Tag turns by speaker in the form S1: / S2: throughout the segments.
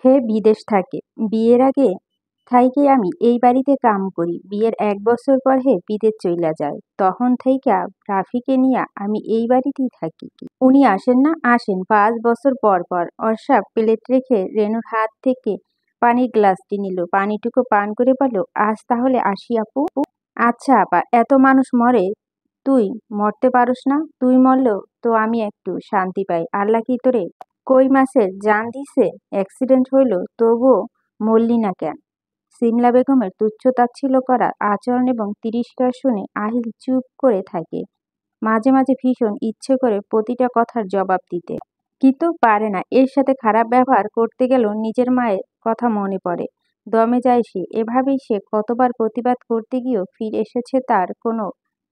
S1: হে বিদেশ থাকে। বিয়ের আগে থাইকে আমি এই বাড়িতে কাম করি। বিয়ের ১ বছর পর হে বিদেশ চইলা যায়। তখন থেইকা রাফিকে নিয়া আমি এই বাড়িতেই থাকি। উনি আসেন না? আসেন ৫ বছর পর পর। অর্ষা প্লেট রেখে রেনুর হাত থেকে পানির গ্লাসটি নিল। পানিটুকু পান করে বলল, আজ তাহলে আসি আপু। আচ্ছা আপা, এত মানুষ মরে, তুই মরতে পারোস না? তুই মরলেও তো আমি একটু শান্তি পাই। আল্লাহ কি তোরে কই মাসের জান দিছে? অ্যাক্সিডেন্ট হইল তবুও মরলি না কেন? সিমলা বেগমের তুচ্ছ-তাচ্ছিল্য করা আচরণ এবং তিরস্কার শুনে আহিল চুপ করে থাকে। মাঝে মাঝে ভীষণ ইচ্ছে করে প্রতিটা কথার জবাব দিতে, কিন্তু পারে না। এর সাথে খারাপ ব্যবহার করতে গেলেও নিজের মায়ের কথা মনে পড়ে। দমে যায় সে। এভাবেই সে কতবার প্রতিবাদ করতে গিয়েও ফিরে এসেছে, তার কোনো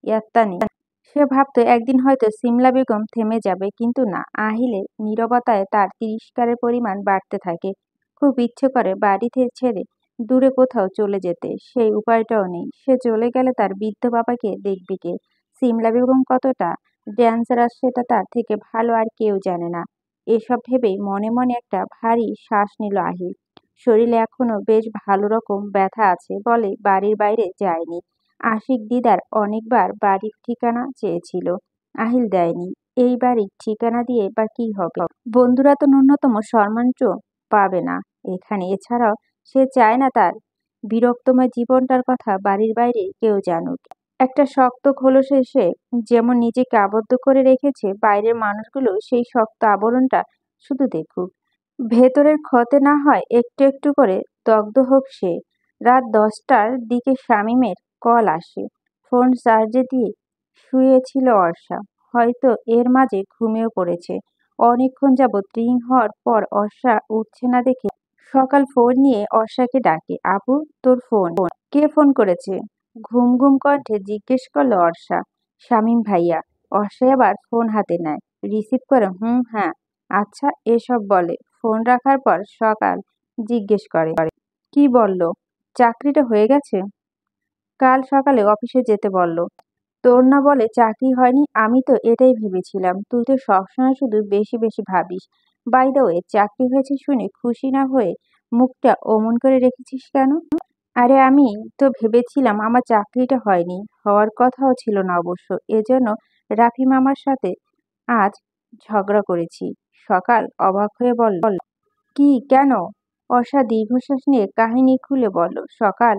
S1: ইয়াত্তা নেই। সে ভাবত একদিন হয়তো সিমলা বেগম থেমে যাবে, কিন্তু না। আহিলের নীরবতায় তার তিরস্কারের পরিমাণ বাড়তে থাকে। খুব ইচ্ছে করে বাড়ি ছেড়ে দূরে কোথাও চলে যেতে, সেই উপায়টাও নেই। সে চলে গেলে তার বৃদ্ধ বাবাকে দেখবে কে? সিমলা বেগম কতটা ডেঞ্জারাস সেটা তার থেকে ভালো আর কেউ জানে না। এসব ভেবেই মনে মনে একটা ভারী শ্বাস নিল আহিল। শরীরে এখনো বেশ ভালো রকম ব্যথা আছে বলে বাড়ির বাইরে যায়নি। আশিক দিদার অনেকবার বাড়ির ঠিকানা চেয়েছিল, আহিল দেয়নি। এই বাড়ির ঠিকানা দিয়ে বা কি হবে? বন্ধুরা তো ন্যূনতম সম্মানও পাবে না এখানে। এছাড়াও সে চায় না তার বিরক্তময় জীবনটার কথা বাড়ির বাইরে কেউ জানুক। একটা শক্ত খোলসে সে যেমন নিজেকে আবদ্ধ করে রেখেছে, বাইরের মানুষগুলো সেই শক্ত আবরণটা শুধু দেখুক। ভেতরের ক্ষতে না হয় একটু একটু করে দগ্ধ হোক সে। রাত ১০টার দিকে শামীমের কল আসে। ফোন চার্জে দিয়ে শুয়েছিল অর্ষা। হয়তো এর মাঝে ঘুমিয়েও পড়েছে। অনেকক্ষণ যাবৎ রিং হওয়ার পর অর্ষা উঠছে না দেখে সকাল ফোন নিয়ে অর্ষাকে ডাকে, আপু তোর ফোন। কে ফোন করেছে? ঘুম ঘুম কণ্ঠে জিজ্ঞেস করলো অর্ষা। শামীম ভাইয়া। অর্ষা আবার ফোন হাতে নেয়, রিসিভ করে হ্যাঁ। আচ্ছা এসব বলে। ফোন রাখার পর সকাল জিজ্ঞেস করে, কি বলল? চাকরিটা হয়ে গেছে? কাল সকালে অফিসে যেতে বলল। তোর না বলে চাকরি হয়নি? আমি তো এটাই ভেবেছিলাম। তুই তো সবসময় শুধু বেশি বেশি ভাবিস। বাই দ্য ওয়ে, চাকরি হয়েছে শুনে খুশি না হয়ে মুখটা অমন করে রেখেছিস কেন? আরে আমি তো ভেবেছিলাম আমার চাকরিটা হয়নি, হওয়ার কথাও ছিল না অবশ্য। এজন্য রাফি মামার সাথে আজ ঝগড়া করেছি। সকাল অবাক হয়ে বলল, কি কেন? অর্ষা দীর্ঘশ্বাস নিয়ে কাহিনী খুলে বলল। সকাল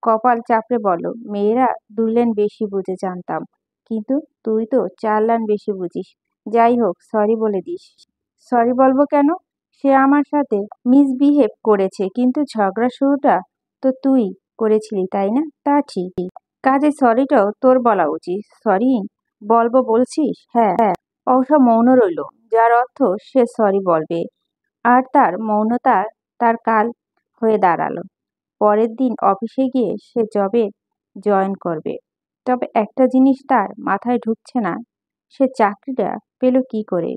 S1: কপাল চাপড়ে বলল, মেয়েরা ২ লাইন বেশি বুঝে জানতাম, কিন্তু তুই তো ৪ লাইন বেশি বুঝিস। যাই হোক, সরি বলে দিস। সরি বলবো কেন? সে আমার সাথে মিসবিহেভ করেছে, কিন্তু ঝগড়া শুরুটা তো তুই করেছিলি তাই না? তা ঠিক, কাজে সরিটাও তোর বলা উচিত। সরি বলবো বলছিস? হ্যাঁ। অবশ্য মৌন রইল, যার অর্থ সে সরি বলবে। আর তার মৌনতা তার কাল হয়ে দাঁড়ালো। পরের দিন অফিসে গিয়ে সে জবে জয়েন করবে। তবে একটা জিনিস তার মাথায় ঢুকছে না, সে চাকরিটা পেল কি করে?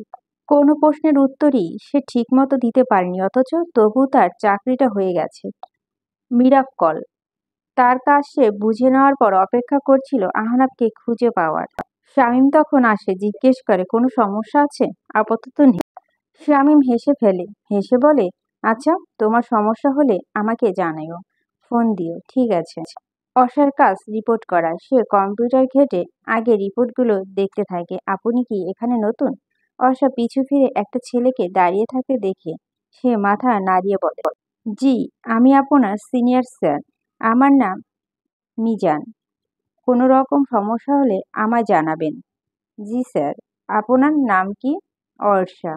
S1: কোনো প্রশ্নের উত্তরই সে ঠিকমতো দিতে পারেনি, অথচ তবু তার চাকরিটা হয়ে গেছে। মিরাক্কল। তার কাজ সে বুঝে নেওয়ার পর অপেক্ষা করছিল আহনাবকে খুঁজে পাওয়ার। শামীম তখন আসে, জিজ্ঞেস করে, কোনো সমস্যা আছে? আপাতত নেই। শামীম হেসে ফেলে, হেসে বলে, আচ্ছা তোমার সমস্যা হলে আমাকে জানাইও, ফোন দিও, ঠিক আছে? অর্ষার কাজ রিপোর্ট করা। সে কম্পিউটার ঘেঁটে আগে রিপোর্টগুলো দেখতে থাকে। আপনি কি এখানে নতুন? অর্ষা পিছু ফিরে একটা ছেলেকে দাঁড়িয়ে থাকতে দেখে সে মাথা নাড়িয়ে বলে, জি, আমি আপনার সিনিয়র স্যার। আমার নাম মিজান। কোনো রকম সমস্যা হলে আমায় জানাবেন। জি স্যার। আপনার নাম কি? অর্ষা।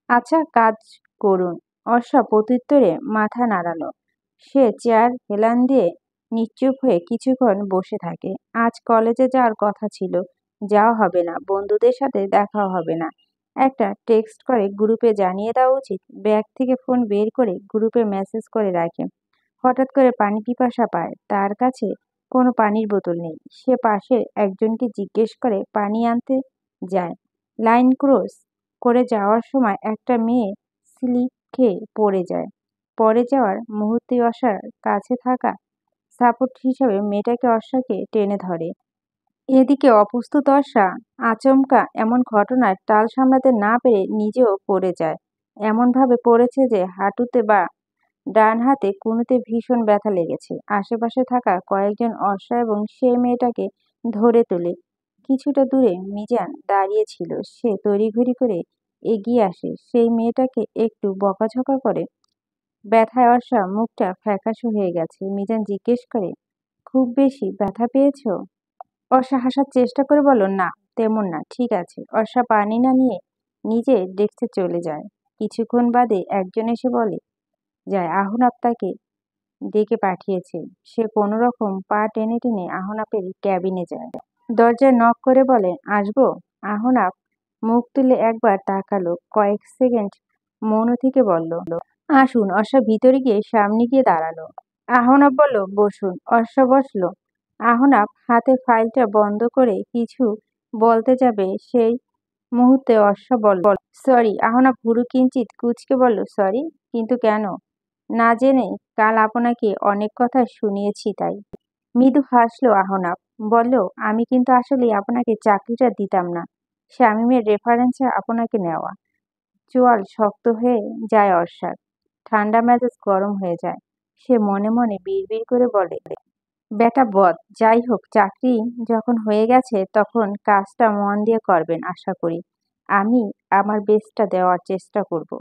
S1: আচ্ছা কাজ করুন। অর্ষা প্রত্যুত্তরে মাথা নাড়ালো। সে চেয়ার হেলান দিয়ে নিশ্চুপ হয়ে কিছুক্ষণ বসে থাকে। আজ কলেজে যাওয়ার কথা ছিল, যাওয়া হবে না। বন্ধুদের সাথে দেখাও হবে না। একটা টেক্সট করে গ্রুপে জানিয়ে দেওয়া উচিত। ব্যাগ থেকে ফোন বের করে গ্রুপে মেসেজ করে রাখে। হঠাৎ করে পানি পিপাসা পায়। তার কাছে কোনো পানির বোতল নেই। সে পাশের একজনকে জিজ্ঞেস করে পানি আনতে যায়। লাইন ক্রস করে যাওয়ার সময় একটা মেয়ে স্লিপ খেয়ে পড়ে যায়। পড়ে যাওয়ার মুহূর্তে অর্ষার কাছে থাকা সাপোর্ট হিসেবে মেয়েটাকে অর্ষাকে টেনে ধরে। এদিকে অপ্রস্তুত অর্ষা আচমকা এমন ঘটনার টাল সামলাতে না পেরে নিজেও পড়ে যায়। এমনভাবে পড়েছে যে হাঁটুতে বা ডান হাতে কনুইতে ভীষণ ব্যথা লেগেছে। আশেপাশে থাকা কয়েকজন অশ্ব এবং সেই মেয়েটাকে ধরে তোলে। কিছুটা দূরে মিজান দাঁড়িয়ে ছিল। সে তড়িঘড়ি করে এগিয়ে আসে, সেই মেয়েটাকে একটু বকাঝকা করে। ব্যথায় অর্ষা মুখটা ফ্যাকাশে হয়ে গেছে। মিজান জিজ্ঞেস করে, খুব বেশি ব্যথা পেয়েছো? অর্ষা হাসার চেষ্টা করে বলল, না তেমন না, ঠিক আছে। অর্ষা পানি না নিয়ে নিজে ডেস্কে চলে যায়। কিছুক্ষণ বাদে একজন এসে বলে যায় আহনাব তাকে ডেকে পাঠিয়েছে। সে কোনো রকম পা টেনে টেনে আহনাবের ক্যাবিনে যায়। দরজায় নক করে বলে, আসবো? আহনাব মুখ তুলে একবার তাকালো, কয়েক সেকেন্ড মৌন থেকে বলল, আসুন। অর্ষা ভিতরে গিয়ে সামনে গিয়ে দাঁড়ালো। আহনাব বলল, বসুন। অর্ষা বসলো। আহনাব হাতে ফাইলটা বন্ধ করে কিছু বলতে যাবে, সেই মুহূর্তে অর্ষা বলল, সরি। আহনাব ভুরু কিঞ্চিত কুঁচকে বলল, সরি? কিন্তু কেন? না জেনে কাল আপনাকে অনেক কথা শুনিয়েছি তাই। মৃদু হাসলো আহনাব। বলল, আমি কিন্তু আসলে আপনাকে চাকরিটা দিতাম না। শামীমের রেফারেন্সে আপনাকে নেওয়া। চোয়াল শক্ত হয়ে যায় অর্ষার। ঠান্ডা মেজাজ গরম হয়ে যায়। সে মনে মনে বিড়বিড় করে বলে, বেটা বদ। যাই হোক, চাকরি যখন হয়ে গেছে তখন কাজটা মন দিয়ে করবেন আশা করি। আমি আমার বেস্টটা দেওয়ার চেষ্টা করব।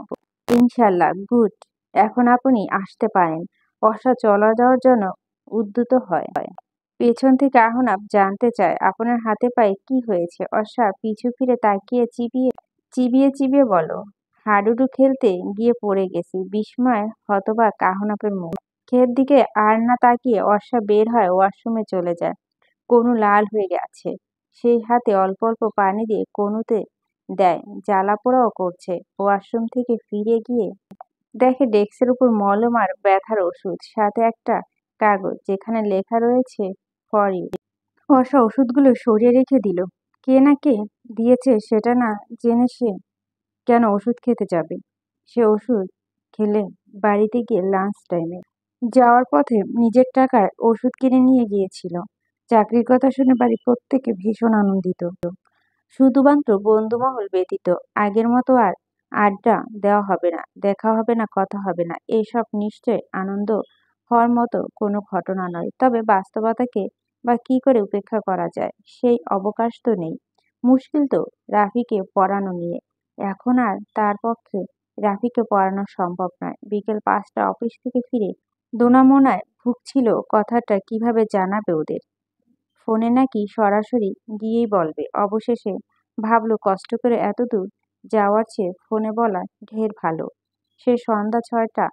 S1: ইনশাল্লাহ। গুড। এখন আপনি আসতে পারেন। অর্ষা চলে যাওয়ার জন্য উদ্যত হয়। পেছন থেকে আহনাব জানতে চায়, আপনার হাতে পায়ে কি হয়েছে? অর্ষা পিছু ফিরে তাকিয়ে চিবিয়ে চিবিয়ে চিবিয়ে বলো, হাডুডু খেলতে গিয়ে পড়ে গেছি। বিস্ময় হতবাক আহনাবের মুখ। ক্ষেত দিকে আর না তাকিয়ে অর্ষা বের হয়, ওয়াশরুমে চলে যায়। কনু লাল হয়ে গেছে। সেই হাতে অল্প অল্প পানি দিয়ে কনুতে দেয়, জ্বালা পোড়াও করছে। ওয়াশরুম থেকে ফিরে গিয়ে দেখে ডেস্কের উপর মলম আর ব্যথার ওষুধ, সাথে একটা কাগজ যেখানে লেখা রয়েছে ফর ইউ। অর্ষা ওষুধগুলো সরিয়ে রেখে দিল। কে না কে দিয়েছে সেটা না জেনে সে কেন ওষুধ খেতে যাবে? সে ওষুধ খেলে বাড়িতে গিয়ে লাঞ্চ টাইমে। যাওয়ার পথে নিজের টাকায় ওষুধ কিনে নিয়ে গিয়েছিল। চাকরির কথা শুনে বাড়ির প্রত্যেকে ভীষণ আনন্দিত, শুধুমাত্র বন্ধুমহল ব্যতীত। আগের মতো আর আড্ডা দেওয়া হবে না, দেখা হবে না, কথা হবে না। এসব নিশ্চয় আনন্দ হওয়ার মতো কোনো ঘটনা নয়, তবে বাস্তবতাকে বা কি করে উপেক্ষা করা যায় সেই অবকাশ তো নেই। মুশকিল তো রাফিকে পড়ানো নিয়ে। এখন আর তার পক্ষে রাফিকে পড়ানো সম্ভব নয়। বিকেল 5টা অফিস থেকে ফিরে দোনামোনায় ভুগছিল। কথাটা কিভাবে জানাবে ওদের? ফোনে নাকি সরাসরি গিয়েই বলবে? অবশেষে ভাবলো, কষ্ট করে এতদূর যাওয়ার চেয়ে ফোনে বলা ঢের ভালো। সে সন্ধ্যা 6টা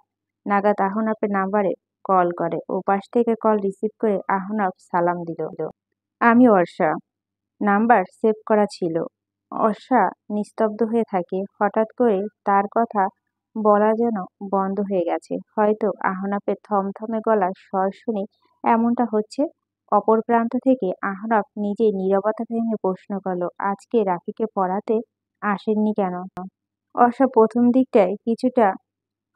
S1: নাগাদ আহনাফের নাম্বারে কল করে। ওপাশ থেকে কল রিসিভ করে আহনাফ সালাম দিল, আমি অর্ষা। নাম্বার সেভ করা ছিল। অর্ষা নিস্তব্ধ হয়ে থাকে। হঠাৎ করে তার কথা বলা যেন বন্ধ হয়ে গেছে। হয়তো আহনাফের থমথমে গলার স্বর শুনে এমনটা হচ্ছে। অপর প্রান্ত থেকে আহনাফ নিজেই নীরবতা ভেঙে প্রশ্ন করল, আজকে রাফিকে পড়াতে আসেননি কেন? অর্ষা প্রথম দিকটায় কিছুটা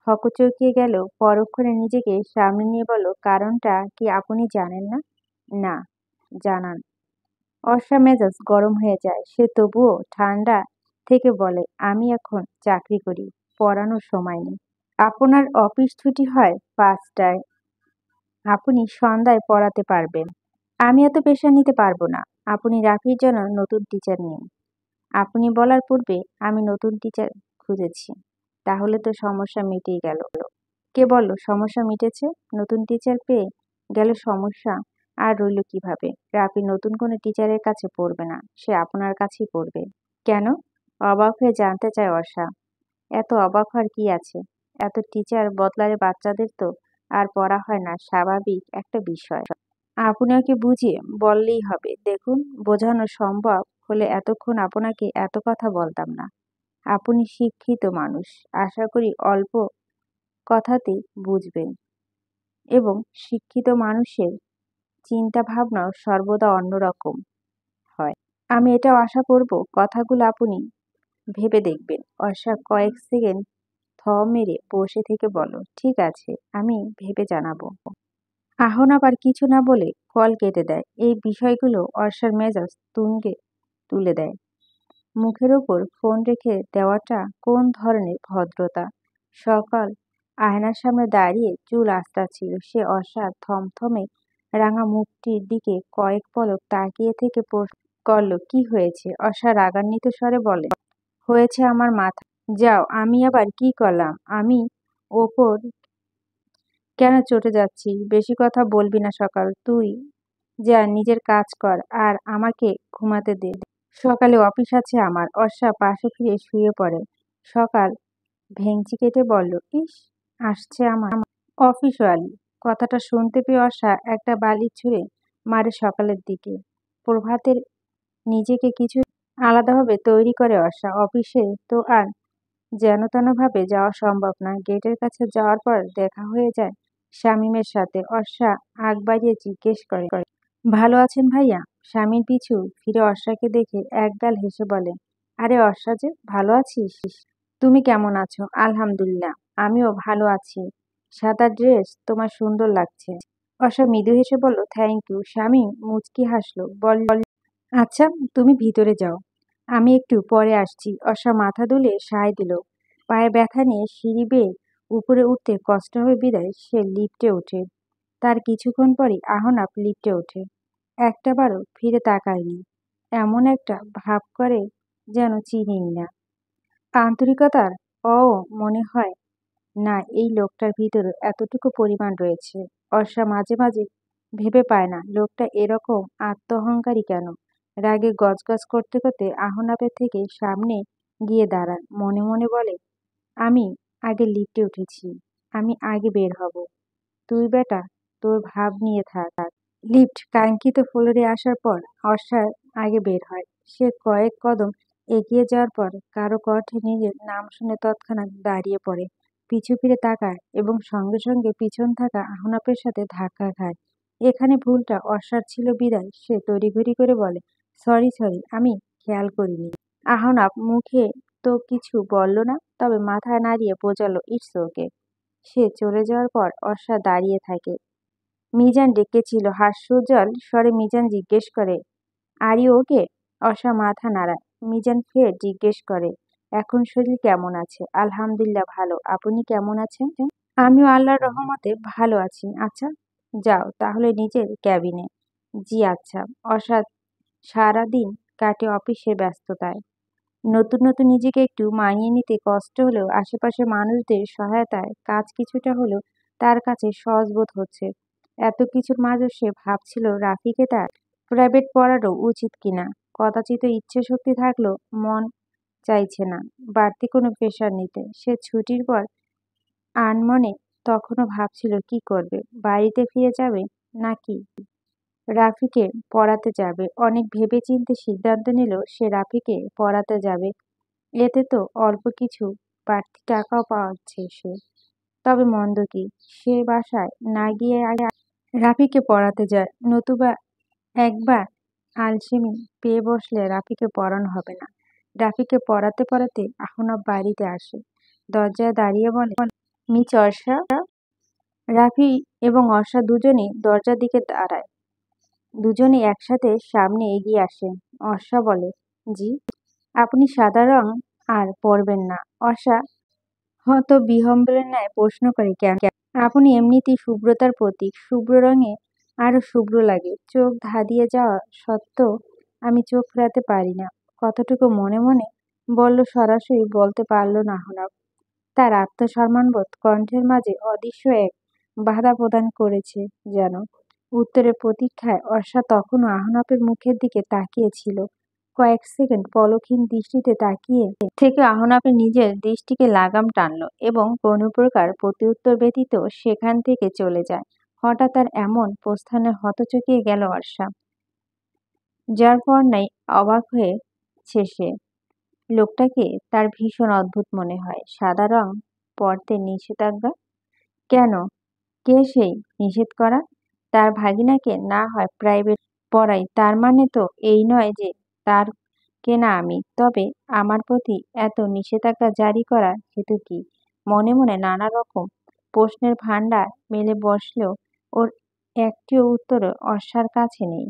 S1: হকচকিয়ে গেল, পরক্ষণে নিজেকে সামনে নিয়ে বলল, কারণটা কি আপনি জানেন না? না। জানান। অর্ষা মেজাজ গরম হয়ে যায়। সে তবুও ঠান্ডা থেকে বলে, আমি এখন চাকরি করি, পড়ানোর সময় নেই। আপনার অফিস ছুটি হয় 5টায়। আপনি সন্ধ্যায় পড়াতে পারবেন। আমি এত প্রেশার নিতে পারবো না। আপনি রাফির জন্য নতুন টিচার নিন। আপনি বলার পূর্বে আমি নতুন টিচার খুঁজেছি। তাহলে তো সমস্যা মিটেই গেল। কে বলল সমস্যা মিটেছে? নতুন টিচার পেয়ে গেলে সমস্যা আর রইল কিভাবে? রাফি নতুন কোনো টিচারের কাছে পড়বে না, সে আপনার কাছেই পড়বে। কেন? অবাক হয়ে জানতে চায় অর্ষা। এত অবাক হওয়ার কি আছে? এত টিচার বদলালে বাচ্চাদের তো আর পড়া হয় না, স্বাভাবিক একটা বিষয়। আপনি ওকে বুঝিয়ে বললেই হবে। দেখুন, বোঝানো সম্ভব হলে এতক্ষণ আপনাকে এত কথা বলতাম না। আপনি শিক্ষিত মানুষ, আশা করি অল্প কথাতেই বুঝবেন। এবং শিক্ষিত মানুষের চিন্তা ভাবনাও সর্বদা অন্যরকম হয়। আমি এটাও আশা করব কথাগুলো আপনি ভেবে দেখবেন। অর্ষা কয়েক সেকেন্ড মেরে বসে থেকে বলল, ঠিক আছে, আমি ভেবে জানাবো। আহনাব আর কিছু না বলে কল কেটে দেয়। এই বিষয়গুলো অর্ষার মেজাজ তুঙ্গে তুলে দেয়। মুখের ওপর ফোন রেখে দেওয়াটা কোন ধরনের ভদ্রতা? সকাল আয়নার সামনে দাঁড়িয়ে চুল আঁচড়াচ্ছিল সে। অসার থমথমে রাঙা মুখটির দিকে কয়েক পলক তাকিয়ে থেকে প্রশ্ন করল, কি হয়েছে? অসা রাগান্বিত স্বরে বলে, হয়েছে আমার মাথা। যাও। আমি আবার কি করলাম? আমি ওপর কেন চটে যাচ্ছি? বেশি কথা বলবি না সকাল। তুই যা, নিজের কাজ কর আর আমাকে ঘুমাতে দে। সকালে অফিস আছে আমার। অর্ষা পাশে ফিরে শুয়ে পড়ে। সকাল ভেংচি কেটে বলল, ইস, আসছে আমার অফিসওয়ালি। কথাটা শুনতে পেয়ে অর্ষা একটা বালি ছুঁড়ে মারে সকালের দিকে। প্রভাতের নিজেকে কিছু আলাদাভাবে তৈরি করে অর্ষা। অফিসে তো আর যেন তেনভাবে যাওয়া সম্ভব না। গেটের কাছে যাওয়ার পর দেখা হয়ে যায় শামীমের সাথে। অর্ষা আগ বাড়িয়ে জিজ্ঞেস করে, ভালো আছেন ভাইয়া? স্বামীর পিছু ফিরে অর্ষাকে দেখে একগাল হেসে বলে, আরে অর্ষা যে, ভালো আছিস? তুমি কেমন আছো? আলহামদুলিল্লাহ, আমিও ভালো আছি। সাদা ড্রেস তোমার সুন্দর লাগছে। অর্ষা মৃদু হেসে বলল, থ্যাংক ইউ। স্বামী মুচকি হাসলো, বলল, আচ্ছা তুমি ভিতরে যাও, আমি একটু পরে আসছি। অর্ষা মাথা দুলে সায় দিল। পায়ে ব্যথা নিয়ে সিঁড়ি বেয়ে উপরে উঠতে কষ্ট হবে বিদায় সে লিফটে ওঠে। তার কিছুক্ষণ পরই আহনাফ লিফটে ওঠে। একটাবারও ফিরে তাকায়নি। এমন একটা ভাব করে যেন চিনিই না। আন্তরিকতার মনে হয় না এই লোকটার ভিতরে এতটুকু পরিমাণ রয়েছে। অর্ষা মাঝে মাঝে ভেবে পায় না লোকটা এরকম আত্মহংকারী কেন। রাগে গজগজ করতে করতে আহনাফের থেকে সামনে গিয়ে দাঁড়ায়। মনে মনে বলে, আমি আগে লিফটে উঠেছি, আমি আগে বের হব। তুই বেটা তোর ভাব নিয়ে থাক। লিফট কাঙ্ক্ষিত ফ্লোরে আসার পর অর্ষার আগে বের হয়। সে কয়েক কদম এগিয়ে যাওয়ার পর কারো কণ্ঠে নিজের নাম শুনে তৎক্ষণাৎ দাঁড়িয়ে পড়ে, পিছু ফিরে তাকায় এবং সঙ্গে সঙ্গে পিছন থাকা আহনাফের সাথে ধাক্কা খায়। এখানে ভুলটা অর্ষার ছিল বিদায় সে তড়িঘড়ি করে বলে, সরি সরি, আমি খেয়াল করিনি। আহনাফ মুখে তো কিছু বলল না, তবে মাথা নাড়িয়ে বোঝালো, ইটস ওকে। সে চলে যাওয়ার পর অর্ষা দাঁড়িয়ে থাকে। মিজান ডেকেছিল হাস্যোজ্জ্বল স্বরে। মিজান জিজ্ঞেস করে, আর ইউ ওকে? অর্ষা মাথা নাড়ায়। মিজান ফের জিজ্ঞেস করে, এখন শরীর কেমন আছে? আলহামদুলিল্লাহ ভালো। আপনি কেমন আছেন? আমিও আল্লাহর রহমতে ভালো আছি। আচ্ছা, যাও তাহলে নিজের ক্যাবিনে। জি আচ্ছা। অর্ষা সারাদিন কাটে অফিসের ব্যস্ততায়। নতুন নতুন নিজেকে একটু মানিয়ে নিতে কষ্ট হলেও আশেপাশের মানুষদের সহায়তায় কাজ কিছুটা হলেও তার কাছে সহজ বোধ হচ্ছে। এত কিছুর মাঝে সে ভাবছিল রাফিকে তার প্রাইভেট পড়ানো উচিত কিনা। কদাচিৎ ইচ্ছে শক্তি থাকলেও মন চাইছে না বাড়তি কোনো প্রেশার নিতে। সে ছুটির পর আনমনে তখনও ভাবছিল কি করবে, বাড়িতে ফিরে যাবে নাকি রাফিকে পড়াতে যাবে। অনেক ভেবেচিন্তে সিদ্ধান্ত নিল সে রাফিকে পড়াতে যাবে। এতে তো অল্প কিছু বাড়তি টাকাও পাচ্ছে সে। তবে মন্দ কি, সে বাসায় না গিয়ে আগে রাফিকে পড়াতে যায়। নতুবা একবার আলসেমি পেয়ে বসলে রাফিকে পড়ানো হবে না। রাফিকে পড়াতে পড়াতে আহনাফ বাড়িতে আসে। দরজায় দাঁড়িয়ে বলে, মিস অর্ষা। রাফি এবং অর্ষা দুজনেই দরজার দিকে দাঁড়ায়। দুজনেই একসাথে সামনে এগিয়ে আসে। অর্ষা বলে, জি। আপনি সাদা রং আর পরবেন না? অর্ষা হতবিহ্বলের ন্যায় প্রশ্ন করে, কেন? আপনি এমনিতেই শুভ্রতার প্রতীক। শুভ্র রঙে আরো শুভ্র লাগে। চোখ ধাঁধিয়ে যাওয়া সত্ত্বেও আমি চোখ ফেরাতে পারি না। কতটুকু মনে মনে বলল, সরাসরি বলতে পারল না আহনাফ। তার আত্মসম্মানবোধ কণ্ঠের মাঝে অদৃশ্য এক বাধা প্রদান করেছে যেন। উত্তরের প্রতীক্ষায় অর্ষা তখনও আহনাফের মুখের দিকে তাকিয়ে ছিল। কয়েক সেকেন্ড পলকহীন দৃষ্টিতে তাকিয়ে থেকে আহনাফের নিজের দৃষ্টিকে লাগাম টানল এবং কোনো প্রকার প্রত্যুত্তর ব্যতীত সেখান থেকে চলে যায়। হঠাৎ তার এমন প্রস্থানে হতচকিয়ে গেল অর্ষা। যার পর নাই অবাক হয়েছে সে। লোকটাকে তার ভীষণ অদ্ভুত মনে হয়। সাদা রং পরতে নিষেধাজ্ঞা কেন? কে সেই নিষেধ করা? তার ভাগিনাকে না হয় প্রাইভেট পড়াই, তার মানে তো এই নয় যে তার কেনা আমি। তবে আমার প্রতি এত নিষেধাজ্ঞা জারি করার হেতু কি? মনে মনে নানা রকম প্রশ্নের ভাণ্ডার মেলে বসলেও ওর একটিও উত্তর অর্ষার কাছে নেই।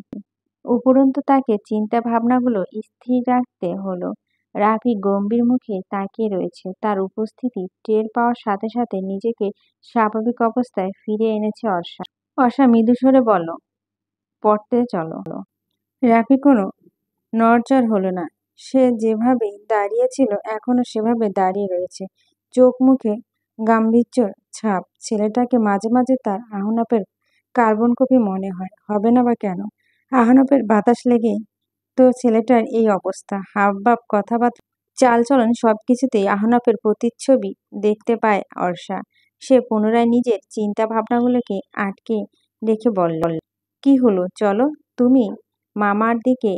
S1: উপরন্তু তাকে চিন্তা ভাবনাগুলো স্থির রাখতে হলো। রাফি গম্ভীর মুখে তাকিয়ে রয়েছে। তার উপস্থিতি টের পাওয়ার সাথে সাথে নিজেকে স্বাভাবিক অবস্থায় ফিরিয়ে এনেছে অর্ষা। অর্ষা মৃদু স্বরে বলল, পড়তে চলো। রাফি কোনো নড়চড় হলো না। সে যেভাবে দাঁড়িয়ে ছিল এখনো সেভাবে দাঁড়িয়ে রয়েছে, চোখ মুখে গাম্ভীর্যর ছাপ। ছেলেটাকে মাঝে মাঝে তার আহনাপের কার্বন কপি মনে হয়, হবে না বা কেন? আহনাপের বাতাস লেগে তো ছেলেটার এই অবস্থা। হাবভাব, কথাবার্তা, চালচলন সবকিছুতেই আহনাপের প্রতিচ্ছবি দেখতে পায় অর্ষা। সে পুনরায় নিজের চিন্তা ভাবনাগুলোকে আটকে রেখে বলল, কি হলো, চলো। তুমি মামার দিকে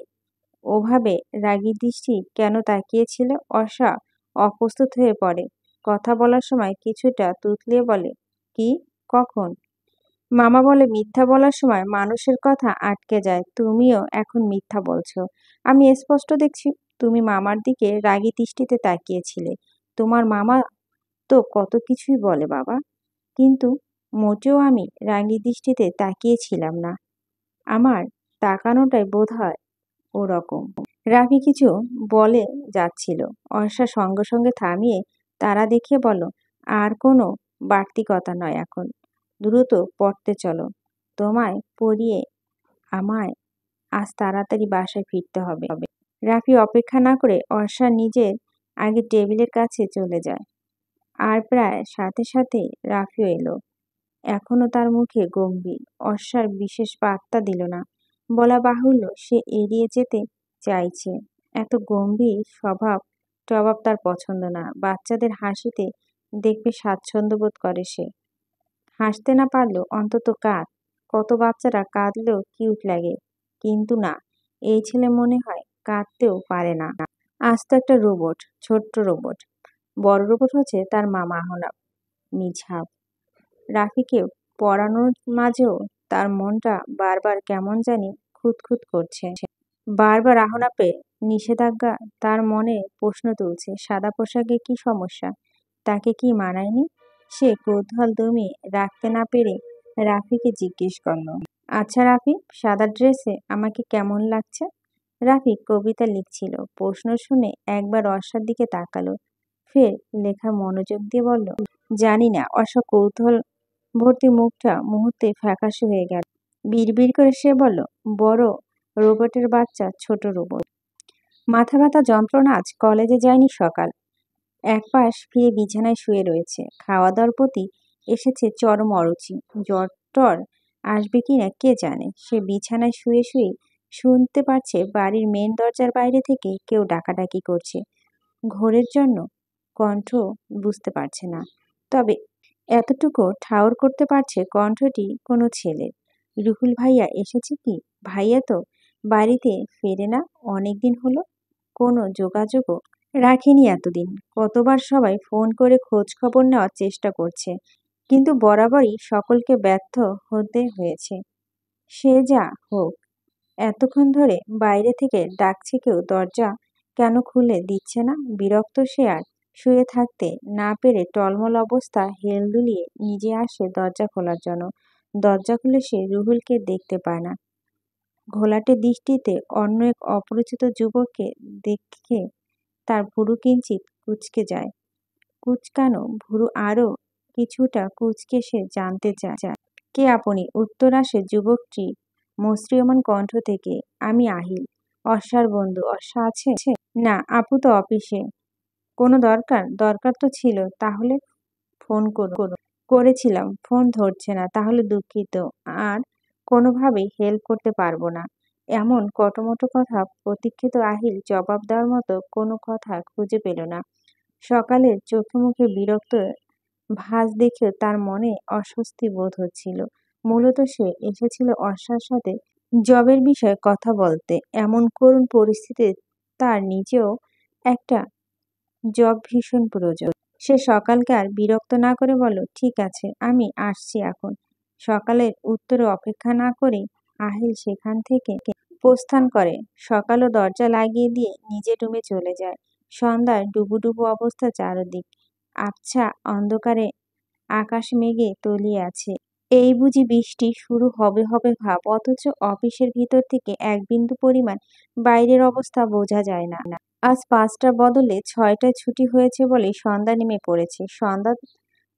S1: ওভাবে রাগী দৃষ্টি কেন তাকিয়েছিলে? অর্ষা অপ্রস্তুত হয়ে পড়ে। কথা বলার সময় কিছুটা তুতলিয়ে বলে, কি? কখন? মামা বলে মিথ্যা বলার সময় মানুষের কথা আটকে যায়। তুমিও এখন মিথ্যা বলছো। আমি স্পষ্ট দেখছি তুমি মামার দিকে রাগী দৃষ্টিতে তাকিয়েছিলে। তোমার মামা তো কত কিছুই বলে বাবা, কিন্তু মোটেও আমি রাগী দৃষ্টিতে তাকিয়েছিলাম না। আমার তাকানোটাই বোধহয় ওরকম। রাফি কিছু বলে যাচ্ছিল। অর্ষা সঙ্গে সঙ্গে থামিয়ে তারা দেখিয়ে বলল, আর কোনো বাড়তি কথা নয় এখন। দ্রুত পড়তে চলো। তোমায় পড়িয়ে আমায় আজ তাড়াতাড়ি বাসায় ফিরতে হবে। রাফি অপেক্ষা না করে অর্ষা নিজের আগে টেবিলের কাছে চলে যায়। আর প্রায় সাথে সাথে রাফিও এলো। এখনো তার মুখে গম্ভীর। অর্ষার বিশেষ পাত্তা দিল না। বলা বাহুল্য সে এড়িয়ে যেতে চাইছে। এত গম্ভীর স্বভাব টভাব তার পছন্দ না। বাচ্চাদের হাসিতে দেখবে স্বাচ্ছন্দ্য বোধ করে সে। হাসতে না পারলেও অন্তত কাঁদ। কত বাচ্চারা কাঁদলেও কিউট লাগে, কিন্তু না, এই ছেলে মনে হয় কাঁদতেও পারে না। আজ তো একটা রোবট, ছোট্ট রোবট। বড় রোবট হচ্ছে তার মামা আহনাব। নিঝাব। রাফিকে পড়ানোর মাঝেও তার মনটা বারবার কেমন জানি খুঁতখুত করছে। বারবার আহনাপে নিষেধাজ্ঞা তার মনে প্রশ্ন তুলছে। সাদা পোশাকে কি সমস্যা? তাকে কি মানায়নি? সে কৌতূহল দমিয়ে রাখতে না পেরে রাফিকে জিজ্ঞেস করল, আচ্ছা রাফি, সাদা ড্রেসে আমাকে কেমন লাগছে? রাফি কবিতা লিখছিল। প্রশ্ন শুনে একবার অর্ষার দিকে তাকালো, ফের লেখা মনোযোগ দিয়ে বলল, জানি না। অর্ষা কৌতূহল ভর্তি মুখটা মুহূর্তে ফ্যাকাশে হয়ে গেল। বিড়বিড় করে সে বলল, বড় রোবটের বাচ্চা, ছোট রোবট। মাথা ব্যথা যন্ত্রণা, আজ কলেজে যায়নি সকাল। একপাশ ফিরে বিছানায় শুয়ে রয়েছে। খাওয়া দাওয়ার প্রতি এসেছে চরম অরুচি। জ্বর টর আসবে কিনা কে জানে। সে বিছানায় শুয়ে শুয়ে শুনতে পারছে বাড়ির মেন দরজার বাইরে থেকে কেউ ডাকাডাকি করছে। ঘোরের জন্য কণ্ঠ বুঝতে পারছে না, তবে এতটুকু ঠাউর করতে পারছে কণ্ঠটি কোনো ছেলের। রুহুল ভাইয়া এসেছে কি? ভাইয়া তো বাড়িতে ফেরে না অনেকদিন হলো। কোনো যোগাযোগও রাখেনি এতদিন। কতবার সবাই ফোন করে খোঁজ খবর নেওয়ার চেষ্টা করছে, কিন্তু বরাবরই সকলকে ব্যর্থ হতে হয়েছে। সে যা হোক, এতক্ষণ ধরে বাইরে থেকে ডাকছে কেউ, দরজা কেন খুলে দিচ্ছে না? বিরক্ত সে আর শুয়ে থাকতে না পেরে টলমল অবস্থা হেল দুলিয়ে নিজে আসে দরজা খোলার জন্য। দরজা খুলে সে রুহুলকে দেখতে পায় না। ঘোলাটে দৃষ্টিতে অন্য এক অপরিচিত যুবককে দেখে তার ভুরু কিঞ্চিত কুঁচকে যায়। কুঁচকানো ভুরু আরো কিছুটা কুঁচকে সে জানতে চায়, কে আপনি? উত্তর আসে যুবকটি মসৃয়মান কণ্ঠ থেকে, আমি আহিল, অর্ষার বন্ধু। অর্ষা আছে? না, আপু তো অফিসে। কোনো দরকার? দরকার তো ছিল। তাহলে ফোন করেছিলাম, ফোন ধরছে না। তাহলে দুঃখিত। আর কোনোভাবেই হেল্প করতে পারবো না। এমন কটমটো কথা প্রতীক্ষিত আহিল জবাব দেওয়ার মতো কোনো কথা খুঁজে পেল না। সকালের চোখে মুখে বিরক্ত ভাঁজ দেখেও তার মনে অস্বস্তি বোধ হচ্ছিল। মূলত সে এসেছিল অর্ষার সাথে জবের বিষয়ে কথা বলতে। এমন করুণ পরিস্থিতিতে তার নিজেও একটা জব ভীষণ প্রয়োজন। সে সকালকে আর বিরক্ত না করে বলল, ঠিক আছে, আমি আসছি এখন। সকালের উত্তরে অপেক্ষা না করে আহিল সেখান থেকে প্রস্থান করে। সকালও দরজা লাগিয়ে দিয়ে নিজের রুমে চলে যায়। সন্ধ্যার ডুবুডুবু অবস্থা চারদিক। আবছা অন্ধকারে আকাশ মেঘে তলিয়ে আছে। এই বুঝি বৃষ্টি শুরু হবে হবে ভাব, অথচ অফিসের ভিতর থেকে এক বিন্দু পরিমাণ বাইরের অবস্থা বোঝা যায় না। আজ ৫টার বদলে ৬টায় ছুটি হয়েছে বলেই সন্ধ্যা নেমে পড়েছে। সন্ধ্যা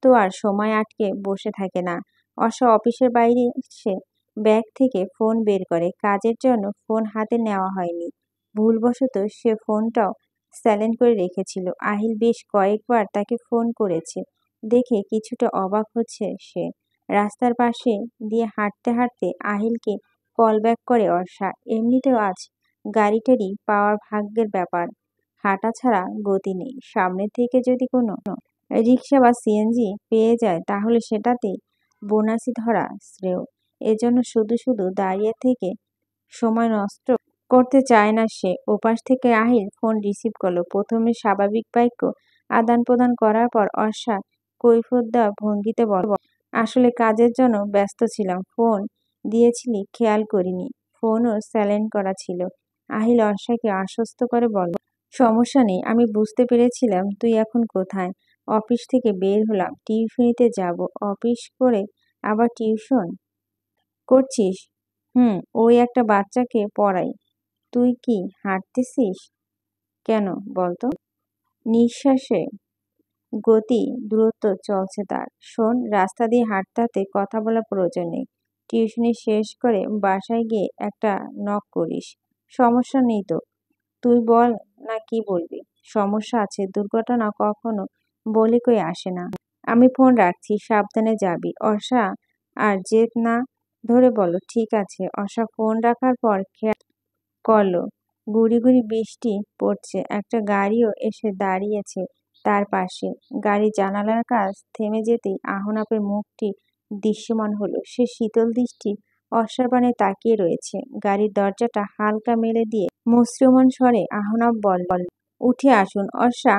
S1: তো আর সময় আটকে বসে থাকে না। অর্ষা অফিসের বাইরে এসে ব্যাগ থেকে ফোন বের করে। কাজের জন্য ফোন হাতে নেওয়া হয়নি। ভুলবশত সে ফোনটাও সাইলেন্ট করে রেখেছিল। আহিল বেশ কয়েকবার তাকে ফোন করেছে দেখে কিছুটা অবাক হচ্ছে সে। রাস্তার পাশে দিয়ে হাঁটতে হাঁটতে আহিলকে কল ব্যাক করে অর্ষা। এমনিতেও আজ গাড়িটারি পাওয়ার ভাগ্যের ব্যাপার। হাঁটা ছাড়া গতি নেই। সামনে থেকে যদি কোনো রিকশা বা সিএনজি পেয়ে যায় তাহলে সেটাতেই বোনাসই ধরা শ্রেয়। এজন্য শুধু শুধু দাঁড়িয়ে থেকে সময় নষ্ট করতে চায় না সে। ওপাশ থেকে আহিল ফোন রিসিভ করলো। প্রথমে স্বাভাবিক বাক্য আদান প্রদান করার পর অর্ষা কৈফিয়ত দেওয়া ভঙ্গিতে বলল, আসলে কাজের জন্য ব্যস্ত ছিলাম। ফোন দিয়েছিলি খেয়াল করিনি। ফোনও সাইলেন্ট করা ছিল। আহিল অর্ষাকে আশ্বস্ত করে বলল, সমস্যা নেই, আমি বুঝতে পেরেছিলাম তুই এখন কোথায়। অফিস থেকে বের হলাম, টিউশনিতে যাব। অফিস করে আবার টিউশন করছিস? হুম, ওই একটা বাচ্চাকে পড়াই। তুই কি হাঁটতেছিস কেন বলতো? নিঃশ্বাসে গতি দ্রুত চলছে তার। শোন, রাস্তা দিয়ে হাঁটতে হাঁটতে কথা বলার প্রয়োজন নেই। টিউশনি শেষ করে বাসায় গিয়ে একটা নক করিস। সমস্যা নেই তো? তুই বল না কি বলবি? সমস্যা আছে, দুর্ঘটনা কখনো বলে কই আসে না। আমি ফোন রাখছি, সাবধানে যাবি। অর্ষা আর জেদ না ধরে বলল, ঠিক আছে। অর্ষা ফোন রাখার পর খেয়াল করলো গুড়ি গুড়ি বৃষ্টি পড়ছে। একটা গাড়িও এসে দাঁড়িয়েছে তার পাশে। গাড়ির জানালার কাজ থেমে যেতেই আহনাফের মুখটি দৃশ্যমান হলো। সে শীতল দৃষ্টি অর্ষার পানে তাকিয়ে রয়েছে। গাড়ির দরজাটা হালকা মেলে দিয়ে মুষ্টিমেয় স্বরে আহনাফ বলল, উঠে আসুন। অর্ষা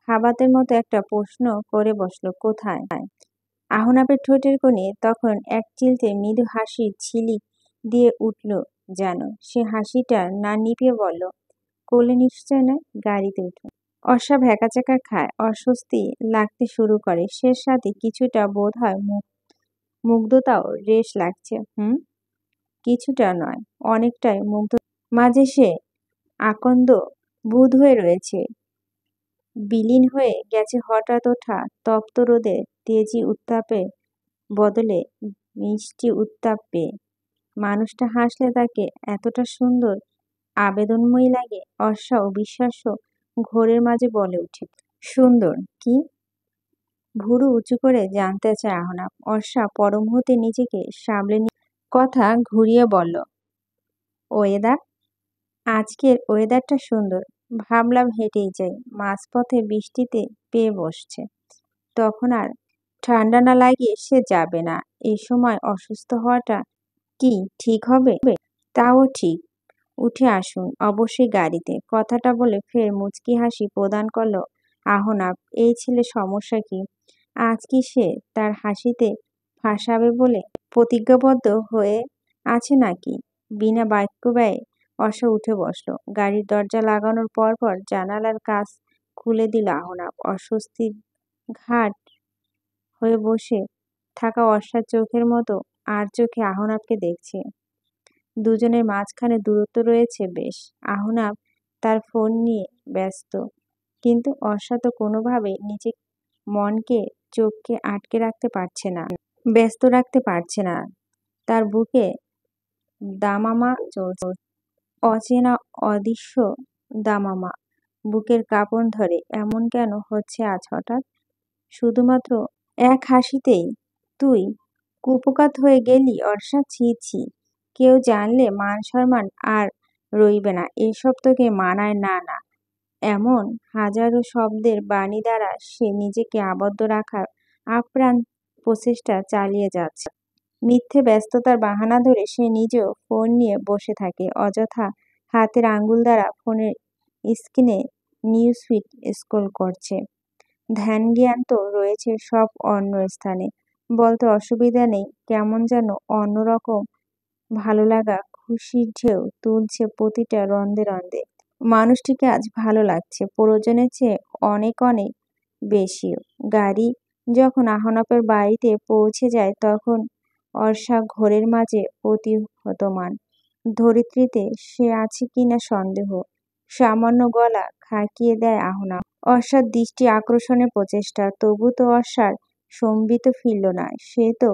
S1: হাবাতের মতো একটা প্রশ্ন করে বসল, কোথায়? আহনাফের ঠোঁটের কোণে তখন এক চিলতে মৃদু হাসির ঝিলিক দিয়ে উঠল যেন। সে হাসিটা না নিভিয়ে বলল, কোলে নিশ্চয় নয়, গাড়িতে উঠুন। অর্ষা ভ্যাকাচাকা খায়, অস্বস্তি লাগতে শুরু করে। সে সাথে কিছুটা বোধহয় মুগ্ধতাও রেশ লাগছে। কিছুটা নয়, অনেকটাই মুগ্ধ। মাঝে সে আকন্দ বুঁদ হয়ে রয়েছে, বিলীন হয়ে গেছে হঠাৎ ওঠা তপ্ত রোদে তেজি উত্তাপের বদলে মিষ্টি উত্তাপ পেয়ে। মানুষটা হাসলে তাকে এতটা সুন্দর আবেদনময়ী লাগে। অর্ষা অবিশ্বাস্য ঘোরের মাঝে বলে উঠে, সুন্দর কি? ভুরু উঁচু করে জানতে চায় আহনাফ। অর্ষা পর মুহূর্তে নিজেকে সামলে নিয়ে কথা ঘুরিয়ে বলল, ওয়েদার। আজকের ওয়েদারটা সুন্দর। ভাবলাম হেঁটেই যাই। মাঝপথে বৃষ্টিতে পেয়ে বসছে। তখন আর ঠান্ডা না লাগিয়ে সে যাবে না। এই সময় অসুস্থ হওয়াটা কি ঠিক হবে? তাও ঠিক। উঠে আসুন অবশ্যই গাড়িতে। কথাটা বলে ফের মুচকি হাসি প্রদান করল আহনাফ। এই ছেলে সমস্যা কি? আজ কি সে তার হাসিতে ফাঁসাবে বলে প্রতিজ্ঞাবদ্ধ হয়ে আছে নাকি? বিনা বাক্য ব্যয়ে অর্ষা উঠে বসল। গাড়ির দরজা লাগানোর পরপর জানালার কাচ খুলে দিল আহনাফ। অস্বস্তির ঘাট হয়ে বসে থাকা অর্ষার চোখের মতো আর চোখে আহনাফকে দেখছে। দুজনের মাঝখানে দূরত্ব রয়েছে বেশ। আহনাফ তার ফোন নিয়ে ব্যস্ত, কিন্তু অর্ষা তো কোনোভাবে নিজের মনকে চোখকে আটকে রাখতে পারছে না, ব্যস্ত রাখতে পারছে না। তার বুকে দামামা চলছে, অচেনা অদৃশ্য দামামা। বুকের কাঁপন ধরে। এমন কেন হচ্ছে আজ হঠাৎ? শুধুমাত্র এক হাসিতেই তুই কুপোকাত হয়ে গেলি অর্ষা? ছি ছি, কেউ জানলে মান সম্মান আর রইবে না। এসব তোকে মানায় না। না, এমন হাজারো শব্দের বাণী দ্বারা সে নিজেকে আবদ্ধ রাখার আপ্রাণ প্রচেষ্টা চালিয়ে যাচ্ছে। মিথ্যে ব্যস্ততার বাহানা ধরে সে নিজেও ফোন নিয়ে বসে থাকে। অযথা হাতের আঙ্গুল দ্বারা ফোনের স্ক্রিনে নিউজফিড স্ক্রল করছে। ধ্যান জ্ঞান তো রয়েছে সব অন্য স্থানে। বলতে অসুবিধা নেই। কেমন যেন অন্যরকম ভালো লাগা খুশির ঢেউ তুলছে প্রতিটা রন্ধে রন্ধে। মানুষটিকে আজ ভালো লাগছে, প্রয়োজনের চেয়ে অনেক অনেক বেশিও। গাড়ি যখন আহনাফের বাড়িতে পৌঁছে যায় তখন অর্ষা ঘোরের মাঝে প্রতিহতমান। ধরিত্রীতে সে আছে কিনা সন্দেহ। সামান্য গলা খাকিয়ে দেয় আহনাফ। অর্ষার দৃষ্টি আকর্ষণের প্রচেষ্টা, তবু তো অর্ষার সম্বিত ফিরল না। সে তো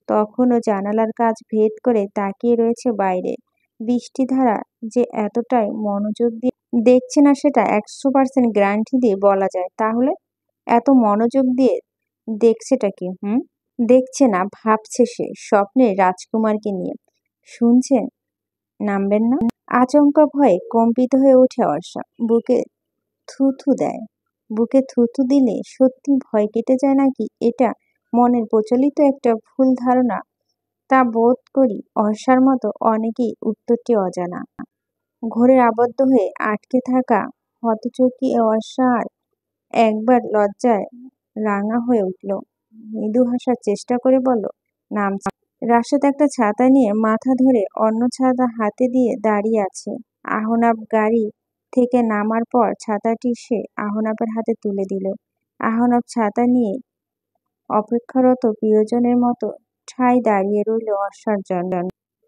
S1: তখনও জানালার কাচ ভেদ করে তাকিয়ে রয়েছে বাইরে। বৃষ্টিধারা যে এতটাই মনোযোগ দিয়ে দেখছে না সেটা 100% গ্যারান্টি দিয়ে বলা যায়। তাহলে এত মনোযোগ দিয়ে দেখছেটা কি? দেখছে না, ভাবছে সে স্বপ্নের রাজকুমারকে নিয়ে। শুনছেন, নামবেন না? আচমকা ভয়ে কম্পিত হয়ে ওঠে অর্ষা। থুথু দেয়। বুকে থুথু দিলে সত্যি ভয় কেটে যায় নাকি এটা মনের প্রচলিত একটা ভুল ধারণা? তা বোধ করি অর্ষার মতো অনেকেই উত্তরটি অজানা। ঘোরে আবদ্ধ হয়ে আটকে থাকা হতচকিত অর্ষার একবার লজ্জায় রাঙা হয়ে উঠল। মৃদু হাসার চেষ্টা করে বলল, নামছি। রাশেদ একটা ছাতা নিয়ে মাথা ধরে অন্য ছাতা হাতে দিয়ে দাঁড়িয়ে আছে। আহনাফ গাড়ি থেকে নামার পর ছাতাটি সে আহনাফের হাতে তুলে দিল। আহনাফ ছাতা নিয়ে অপেক্ষারত প্রিয়জনের মতো ঠায় দাঁড়িয়ে রইল অর্ষার জন্য।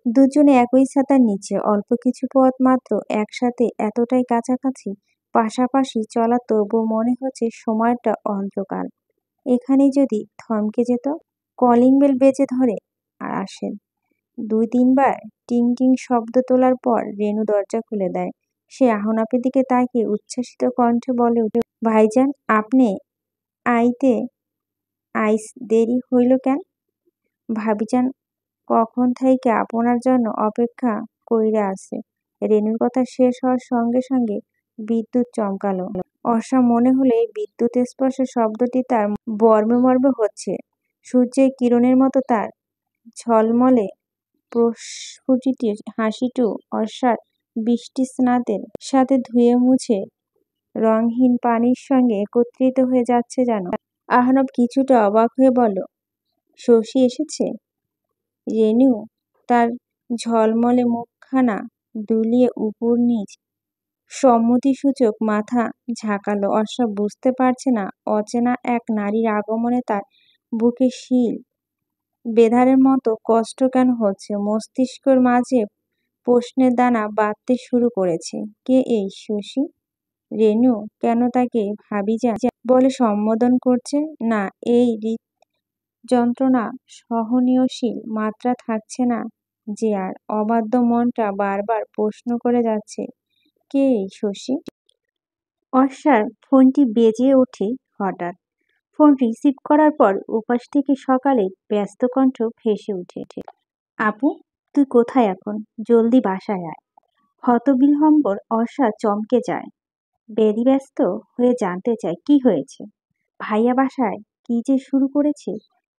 S1: দুজনে একই ছাতার নিচে, অল্প কিছু পথ মাত্র, একসাথে, এতটাই কাছাকাছি, পাশাপাশি চলা, তবু মনে হচ্ছে সময়টা অনন্তকাল। এখানেই যদি থমকে যেত। কলিং বেল বেজে ধরে রাশেদ। 2-3 বার টিং টিং শব্দ তোলার পর রেনু দরজা খুলে দেয়। সে আহনাফের দিকে তাকিয়ে উচ্ছ্বাসিত কণ্ঠে বলে উঠল, ভাইজান, আপনি আইতে আইস দেরি হইল কেন? ভাবিজান কখন থাইকে আপনার জন্য অপেক্ষা কইরা আছে। রেনুর কথা শেষ হওয়ার সঙ্গে সঙ্গে বিদ্যুৎ চমকালো। অর্ষা মনে হলো এই বিদ্যুৎ স্পর্শ শব্দটি তার মর্মে মর্মে হচ্ছে। সূর্যের কিরণের মতো তার ঝলমলে প্রস্ফুটিত হাসিটু অর্ষার বৃষ্টিস্নাতের সাথে ধুয়ে মুছে রঙহীন পানির সঙ্গে একত্রিত হয়ে যাচ্ছে যেন। আহনাফ কিছুটা অবাক হয়ে বলল, শশী এসেছে? রেনু তার ঝলমলে মুখখানা দুলিয়ে উপর নিচ সম্মতিসূচক মাথা ঝাঁকালো। অর্ষা বুঝতে পারছে না অচেনা এক নারীর আগমনে তার বুকে শিল বেঁধারের মতো কষ্ট কেন হচ্ছে। মস্তিষ্কের মাঝে প্রশ্নের দানা বাঁধতে শুরু করেছে। কে এই শশী? রেনু কেন তাকে ভাবিজান বলে সম্বোধন করছে না? এই যন্ত্রণা সহনীয়শীল মাত্রা থাকছে না যে আর। অবাধ্য মনটা বারবার প্রশ্ন করে যাচ্ছে, কে এই শশী? অর্ষার ফোনটি বেজে ওঠে হঠাৎ। ফোন রিসিভ করার পর ওপাশ থেকে সকালের ব্যস্ত কণ্ঠ ভেসে উঠে, আপু, তুই কোথায় এখন? জলদি বাসায় আয়। হতবিহ্বল অর্ষা চমকে যায়। ব্যতিব্যস্ত হয়ে জানতে চায়, কি হয়েছে? ভাইয়া বাসায় কি যে শুরু করেছে?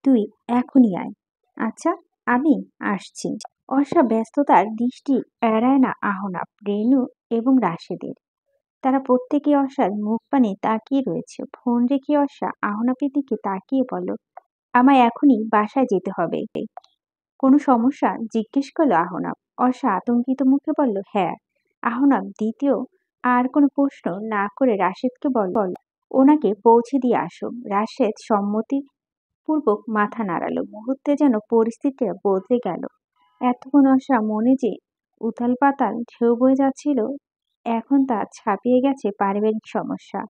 S1: তুই এখনই আয়। আচ্ছা, আমি আসছি। অর্ষা ব্যস্ততার দৃষ্টি এড়ায় না আহনাফ, রেনু এবং রাশেদের। তারা প্রত্যেকে অর্ষার মুখপানে তাকিয়ে রয়েছে। ফোন রেখে অর্ষা আহনাফের দিকে তাকিয়ে বলল, আমায় এখনই বাসায় যেতে হবে। কোনো সমস্যা? জিজ্ঞেস করল আহনাফ। অর্ষা আতঙ্কিত মুখে বলল, হ্যাঁ। আহনাফ দ্বিতীয় আর কোনো প্রশ্ন না করে রাশেদকে বলল, ওনাকে পৌঁছে দিয়ে আসো। রাশেদ সম্মতিপূর্বক মাথা নাড়ালো। মুহূর্তে যেন পরিস্থিতিটা বদলে গেল। এতক্ষণ অর্ষা মনে যে উথাল পাতাল ঢেউ বয়ে যাচ্ছিল, এখন তা ছাপিয়ে গেছে পারিবারিক সমস্যা।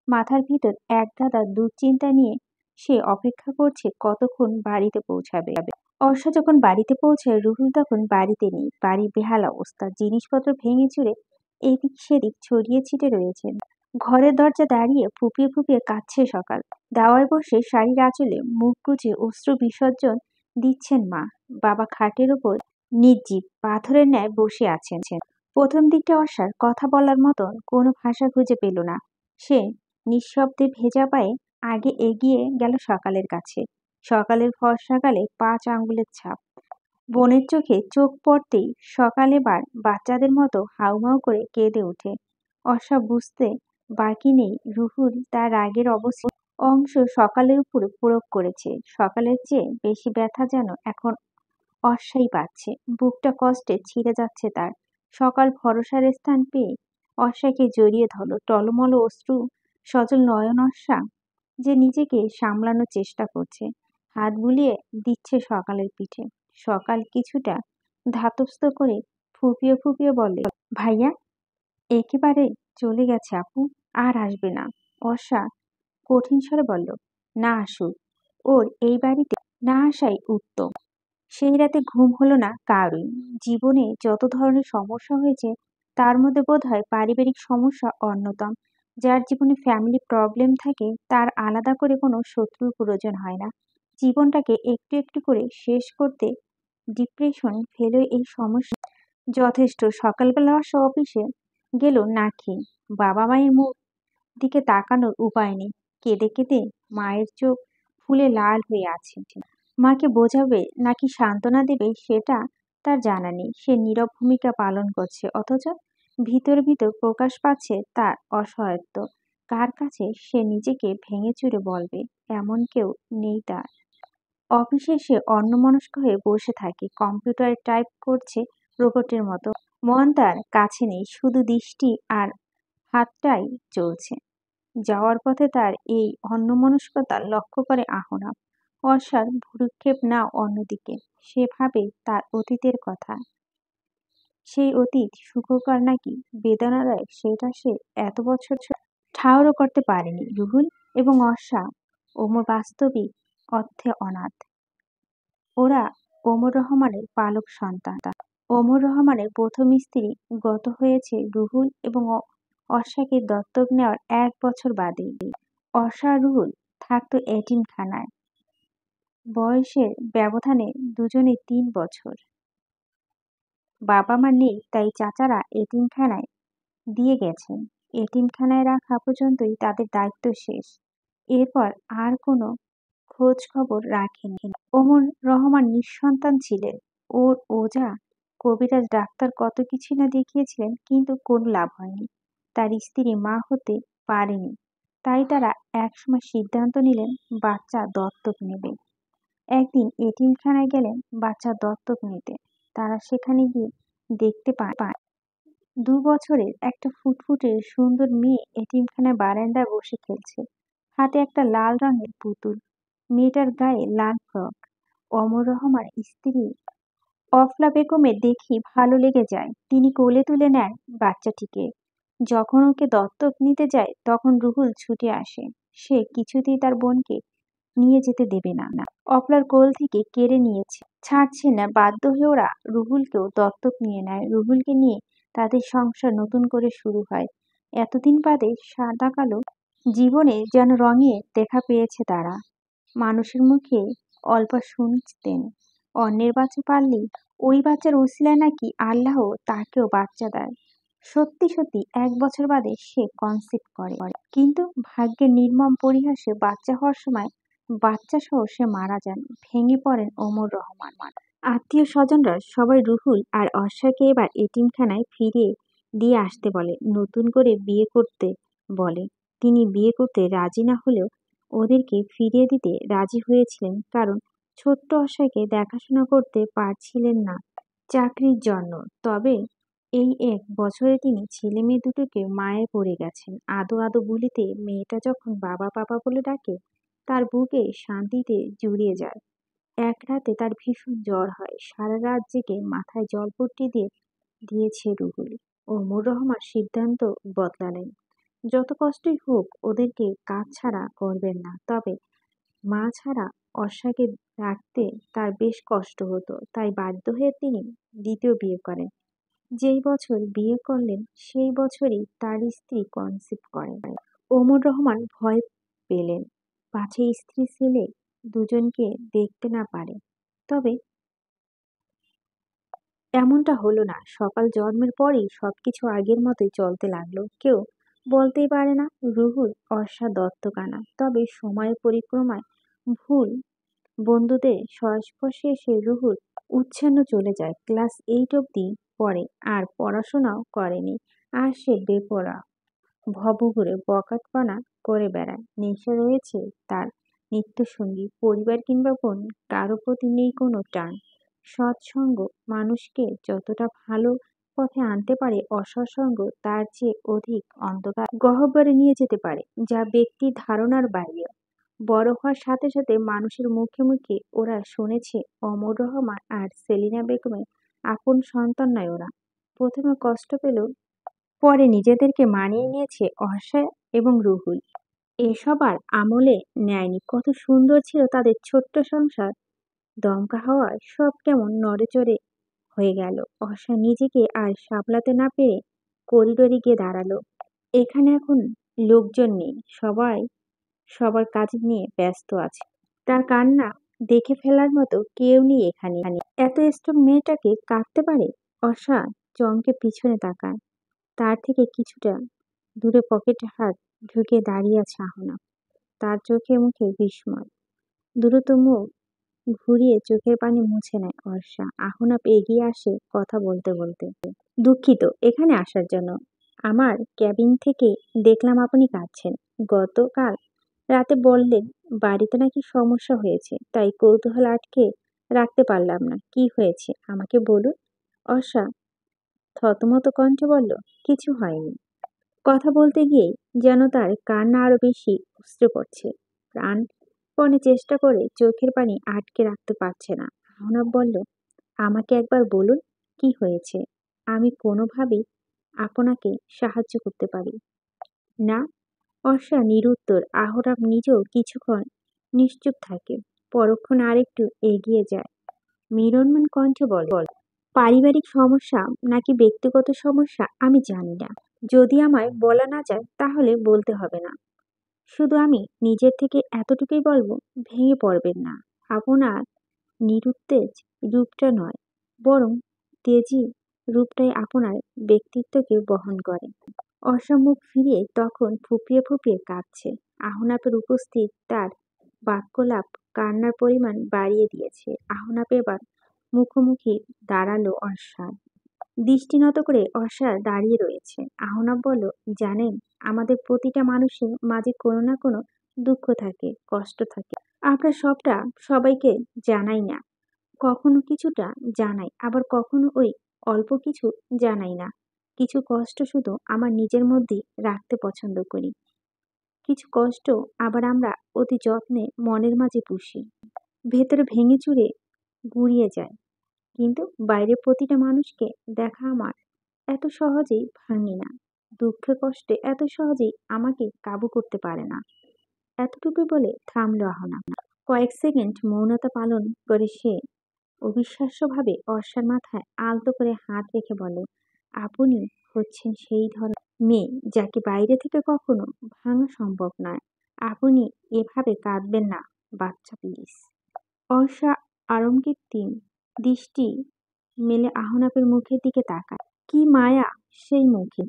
S1: মাথার ভিতর এক গাদা দুশ্চিন্তা নিয়ে সে অপেক্ষা করছে কতক্ষণ বাড়িতে পৌঁছাবে। অর্ষা যখন বাড়িতে পৌঁছায়, রুহুল তখন বাড়িতে নেই। বাড়ি বেহাল অবস্থা, জিনিসপত্র ভেঙে চুরে এদিক সেদিক ছড়িয়ে ছিটে রয়েছে। ঘরের দরজা দাঁড়িয়ে ফুপিয়ে ফুপিয়ে কাঁদছে সকাল। দাওয়ায় বসে শাড়ির আঁচলে মুখ গুজে অশ্রু বিসর্জন দিচ্ছেন মা। বাবা খাটের ওপর নির্জীব পাথরের ন্যায় বসে আছেন। প্রথম দিকটা অর্ষার কথা বলার মতন কোনো ভাষা খুঁজে পেল না। সে নিঃশব্দে ভেজা পায়ে আগে এগিয়ে গেল সকালের কাছে। সকালের ফর্সা গালে 5 আঙ্গুলের ছাপ। বোনের চোখে চোখ পড়তেই সকাল এবার বাচ্চাদের মতো হাউমাউ করে কেঁদে ওঠে। অর্ষা বুঝতে বাকি নেই রুহুল তার রাগের অংশ সকালের উপরে প্রয়োগ করেছে। সকালের চেয়ে বেশি ব্যথা যেন এখন অর্ষাই পাচ্ছে। বুকটা কষ্টে ছিঁড়ে যাচ্ছে তার। সকাল ভরসার স্থান পেয়ে অর্ষাকে জড়িয়ে ধরল। টলমল অশ্রু সজল নয়ন অর্ষা যে নিজেকে সামলানোর চেষ্টা করছে। হাত বুলিয়ে দিচ্ছে সকালের পিঠে। সকাল কিছুটা ধাতস্থ করে ফুপিয়ে ফুপিয়ে বলে, ভাইয়া একেবারে চলে গেছে আপু, আর আসবে না। অর্ষা কঠিন স্বরে বলল, না আসুক, ওর এই বাড়িতে না আসাই উত্তম। সেই রাতে ঘুম হলো না কারোই। জীবনে যত ধরনের সমস্যা হয়েছে তার মধ্যে বোধহয় পারিবারিক সমস্যা অন্যতম। যার জীবনে ফ্যামিলি প্রবলেম থাকে তার আলাদা করে কোনো শত্রুর প্রয়োজন হয় না। জীবনটাকে একটু একটু করে শেষ করতে ডিপ্রেশন ফেলে এই সমস্যা যথেষ্ট। সকালবেলা অবশ্য অফিসে গেল না খেয়ে। বাবা মায়ের মুখ দিকে তাকানোর উপায় নেই। কেঁদে কেঁদে মায়ের চোখ ফুলে লাল হয়ে আছে। মাকে বোঝাবে নাকি সান্ত্বনা দেবে সেটা তার জানা নেই। সে নীরব ভূমিকা পালন করছে, অথচ ভিতর ভিতর প্রকাশ পাচ্ছে তার অসহায়ত্ব। কার কাছে সে নিজেকে ভেঙে চুরে বলবে, এমন কেউ নেই তার। অফিসে সে অন্যমনস্ক হয়ে বসে থাকে, কম্পিউটারে টাইপ করছে রোবটের মতো। মন তার কাছে নেই, শুধু দৃষ্টি আর হাতটাই চলছে। যাওয়ার পথে তার এই অন্যমনস্কতা লক্ষ্য করে আহনাফ। অর্ষার ভ্রুক্ষেপ না অন্যদিকে। সে ভাবে তার অতীতের কথা। সেই অতীত সুখকর নাকি বেদনাদায়ক সেটা সে এত বছর ঠাউরও করতে পারেনি। রুহুল এবং অর্ষা ওমর বাস্তবিক অর্থে অনাথ। ওরা ওমর রহমানের পালক সন্তান। ওমর রহমানের প্রথম স্ত্রী গত হয়েছে রুহুল এবং অর্ষাকে দত্তক নেওয়ার 1 বছর বাদে। অর্ষা আর রুহুল থাকতো এতিমখানায়। বয়সের ব্যবধানে দুজনে 3 বছর। বাবা মা নেই, তাই চাচারা এতিমখানায় দিয়ে গেছেন। এতিমখানায় রাখা পর্যন্তই তাদের দায়িত্ব শেষ। এরপর আর কোনো খোঁজ খবর রাখেনি। ওমর রহমান নিঃসন্তান ছিলেন। ওর ওঝা কবিরাজ ডাক্তার কত কিছু না দেখিয়েছিলেন, কিন্তু কোনো লাভ হয়নি। তার স্ত্রী মা হতে পারেনি। তাই তারা একসময় সিদ্ধান্ত নিলেন বাচ্চা দত্তক নেবে। একদিন এতিমখানায় গেলেন বাচ্চা দত্তক নিতে। তারা সেখানে গিয়ে দেখতে পায় 2 বছরের একটা ফুটফুটে সুন্দর মেয়ে এতিমখানার বারান্দায় বসে খেলছে, হাতে একটা লাল রঙের পুতুল। মেয়েটার গায়ে লাল ফ্রক। অমর রহমান স্ত্রী অফলা বেগমের দেখি ভালো লেগে যায়। তিনি কোলে তুলে নেন বাচ্চাটিকে। যখন ওকে দত্তক নিতে যায় তখন রুহুল ছুটে আসে। সে কিছুতেই তার বোনকে নিয়ে যেতে দেবে না। অফলার কোল থেকে কেড়ে নিয়েছে, ছাড়ছে না। বাধ্য হয়ে ওরা রুহুলকেও দত্তক নিয়ে নেয়। রুহুলকে নিয়ে তাদের সংসার নতুন করে শুরু হয়। এতদিন বাদে সাদা কালো জীবনে যেন রঙে দেখা পেয়েছে তারা। মানুষের মুখে অল্প শুনতেন, অন্যের বাচ্চা পারলেই ওই বাচ্চার উসিলায় নাকি আল্লাহ তাকেও বাচ্চা দেয়। সত্যি সত্যি 1 বছর বাদে সে কনসিভ করে। কিন্তু ভাগ্যের নির্মম পরিহাসে বাচ্চা হওয়ার সময় বাচ্চা সহ সে মারা যান। ভেঙে পড়েন ওমর রহমান। আত্মীয় স্বজনরা সবাই রুহুল আর অর্ষাকে এবার এতিমখানায় ফিরিয়ে দিয়ে আসতে বলে, নতুন করে বিয়ে করতে বলে। তিনি বিয়ে করতে রাজি না হলেও ওদেরকে ফিরিয়ে দিতে রাজি হয়েছিলেন, কারণ ছোট্ট অর্ষাকে দেখাশোনা করতে পারছিলেন না চাকরির জন্য। তবে এই 1 বছরে তিনি ছেলে মেয়ে দুটোকে মায়ে পড়ে গেছেন। আদো আদো বলিতে মেয়েটা যখন বাবা বাবা বলে ডাকে তার বুকে শান্তিতে জুড়িয়ে যায়। এক রাতে তার ভীষণ জ্বর হয়। সারা রাত জেগে মাথায় জলপট্টি দিয়েছে রুহুল। ওমর রহমান সিদ্ধান্ত বদলালেন, যত কষ্টই হোক ওদেরকে কাজ ছাড়া করবেন না। তবে মা ছাড়া অর্ষাকে রাখতে তার বেশ কষ্ট হতো, তাই বাধ্য হয়ে তিনি দ্বিতীয় বিয়ে করেন। যেই বছর বিয়ে করলেন সেই বছরই তার স্ত্রী কনসিভ করেন। ওমর রহমান ভয় পেলেন পাছে স্ত্রী ছেলে দুজনকে দেখতে না পারে। তবে এমনটা হলো না। সকাল জন্মের পরেই সবকিছু আগের মতোই চলতে লাগলো। কেউ বলতেই পারে না রুহুল অর্ষা দত্তকানা। তবে সময়ের পরিক্রমায় ভুল বন্ধুদের সংস্পর্শে এসে রুহুল উচ্ছন্ন চলে যায়। ক্লাস 8 অবধি পড়ে, আর পড়াশোনাও করেনি। আর সে বেপরোয়া ভবঘুরে বখাটপনা করে বেড়ায়। নেশা রয়েছে তার নিত্যসঙ্গী, পরিবার কিংবা বোন কারো প্রতি নেই কোনো টান। সৎসঙ্গ মানুষকে যতটা ভালো পথে আনতে পারে, অসৎসঙ্গ তার চেয়ে অধিক অন্ধকার গহ্বরে নিয়ে যেতে পারে, যা ব্যক্তির ধারণার বাইরে। বড় হওয়ার সাথে সাথে মানুষের মুখে মুখে ওরা শুনেছে অমর রহমান আর সেলিনা বেগমের আপন সন্তান নয় ওরা। প্রথমে কষ্ট পেল, পরে নিজেদেরকে মানিয়ে নিয়েছে অর্ষা এবং রুহুল। এসব আর আমলে নেয়নি। কত সুন্দর ছিল তাদের ছোট্ট সংসার। দমকা হাওয়ায় সব কেমন নড়েচড়ে হয়ে গেল। অর্ষা নিজেকে আর সামলাতে না পেরে করিডোরে গিয়ে দাঁড়ালো। এখানে এখন লোকজন নেই, সবাই সবার কাজ নিয়ে ব্যস্ত আছে। তার কান্না দেখে ফেলার মতো কেউ নেই এখানে। এত স্ট্রং মেয়েটাকে কাঁদতে পারে? অর্ষা চমকে পিছনে তাকায়। তার থেকে কিছুটা দূরে পকেটে হাত ঢুকে দাঁড়িয়ে আছে আহনা। তার চোখে মুখে বিস্ময়। দ্রুত মুখ ঘুরিয়ে চোখের পানি মুছে নেয় অর্ষা। আহনাব এগিয়ে আসে কথা বলতে বলতে। দুঃখিত এখানে আসার জন্য। আমার ক্যাবিন থেকে দেখলাম আপনি কাঁদছেন। গতকাল রাতে বললেন বাড়িতে নাকি সমস্যা হয়েছে, তাই কৌতূহল আটকে রাখতে পারলাম না। কি হয়েছে আমাকে বলুন। অর্ষা থতমত কণ্ঠে বলল, কিছু হয়নি। কথা বলতে গিয়ে যেন তার কান্না আরো বেশি উপচে পড়ছে। প্রাণপণে চেষ্টা করে চোখের পানি আটকে রাখতে পারছে না। আহনাব বলল, আমাকে একবার বলুন কি হয়েছে। আমি কোনোভাবেই আপনাকে সাহায্য করতে পারি না। অর্ষা নিরুত্তর। আহনাব নিজেও কিছুক্ষণ নিশ্চুপ থাকে, পরক্ষণে আরেকটু এগিয়ে যায়। মিলনমান কণ্ঠে বল, পারিবারিক সমস্যা নাকি ব্যক্তিগত সমস্যা আমি জানি না। যদি আমায় বলা না যায় তাহলে বলতে হবে না। শুধু আমি নিজের থেকে এতটুকুই বলবো, ভেঙে পড়বেন না। আপনার নিরুত্তেজ রূপটা নয়, বরং তেজি রূপটাই আপনার ব্যক্তিত্বকে বহন করে। অর্ষা মুখ ফিরিয়ে তখন ফুপিয়ে ফুপিয়ে কাঁদছে। আহনাপের উপস্থিত তার বাক্যলাপ কান্নার পরিমাণ বাড়িয়ে দিয়েছে। আহনাপ এবার মুখোমুখি দাঁড়ালো অর্ষার। দৃষ্টি নত করে অর্ষা দাঁড়িয়ে রয়েছে। আহনাব বলল, জানেন আমাদের প্রতিটা মানুষের মাঝে কোনো না কোনো দুঃখ থাকে, কষ্ট থাকে। আমরা সবটা সবাইকে জানাই না। কখনো কিছুটা জানাই, আবার কখনো ওই অল্প কিছু জানাই না। কিছু কষ্ট শুধু আমার নিজের মধ্যেই রাখতে পছন্দ করি। কিছু কষ্ট আবার আমরা অতি যত্নে মনের মাঝে পুষি। ভেতরে ভেঙে চুরে গুঁড়িয়ে যায়। কিন্তু বাইরের প্রতিটা মানুষকে দেখা আমার এত সহজেই ভাঙি না। দুঃখে কষ্টে এত সহজেই আমাকে কাবু করতে পারে না। এতটুকু বলে থামল আহনা। কয়েক সেকেন্ড মৌনতা পালন করে সে অবিশ্বাস্যভাবে অর্ষার মাথায় আলতো করে হাত রেখে বলে, আপনি হচ্ছেন সেই ধরনের মেয়ে যাকে বাইরে থেকে কখনো ভাঙা সম্ভব নয়। আপনি এভাবে কাঁদবেন না বাচ্চা প্লিজ। অর্ষা আরঙ্গিক দৃষ্টি মেলে আহনাপের মুখের দিকে তাকায়। কি মায়া সেই মুখে!